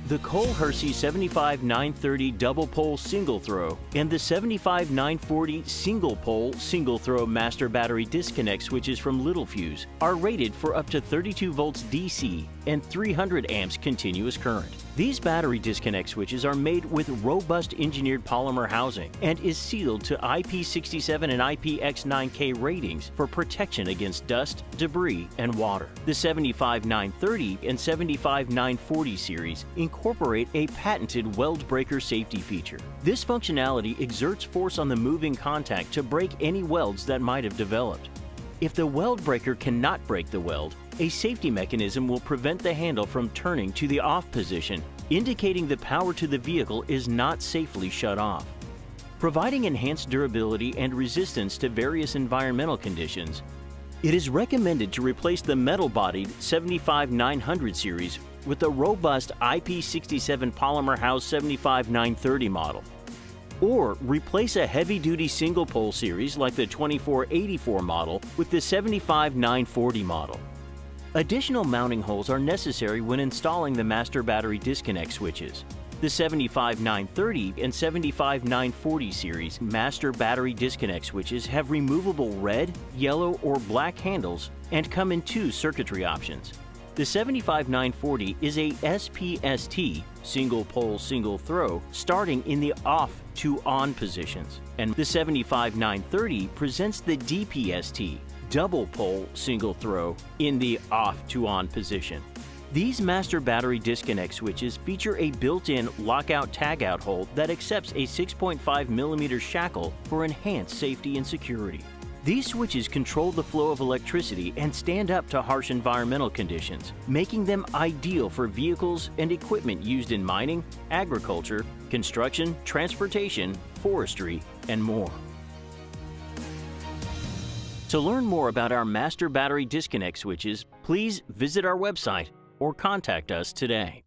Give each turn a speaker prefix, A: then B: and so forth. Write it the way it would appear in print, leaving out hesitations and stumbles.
A: The Cole Hersee 75930 double pole single throw and the 75940 single pole single throw master battery disconnect switches from Littelfuse are rated for up to 32 volts DC and 300 amps continuous current. These battery disconnect switches are made with robust engineered polymer housing and is sealed to IP67 and IPX9K ratings for protection against dust, debris, and water. The 75930 and 75940 series incorporate a patented weld breaker safety feature. This functionality exerts force on the moving contact to break any welds that might have developed. If the weld breaker cannot break the weld, a safety mechanism will prevent the handle from turning to the off position, indicating the power to the vehicle is not safely shut off. Providing enhanced durability and resistance to various environmental conditions, it is recommended to replace the metal-bodied 75900 series with the robust IP67 polymer housed 75930 model. Or replace a heavy-duty single-pole series like the 2484 model with the 75940 model. Additional mounting holes are necessary when installing the master battery disconnect switches. The 75930 and 75940 series master battery disconnect switches have removable red, yellow, or black handles and come in two circuitry options. The 75940 is a SPST, single pole, single throw, starting in the off to on positions. And the 75930 presents the DPST, double pole, single throw, in the off to on position. These master battery disconnect switches feature a built-in lockout-tagout hole that accepts a 6.5mm shackle for enhanced safety and security. These switches control the flow of electricity and stand up to harsh environmental conditions, making them ideal for vehicles and equipment used in mining, agriculture, construction, transportation, forestry, and more. To learn more about our master battery disconnect switches, please visit our website or contact us today.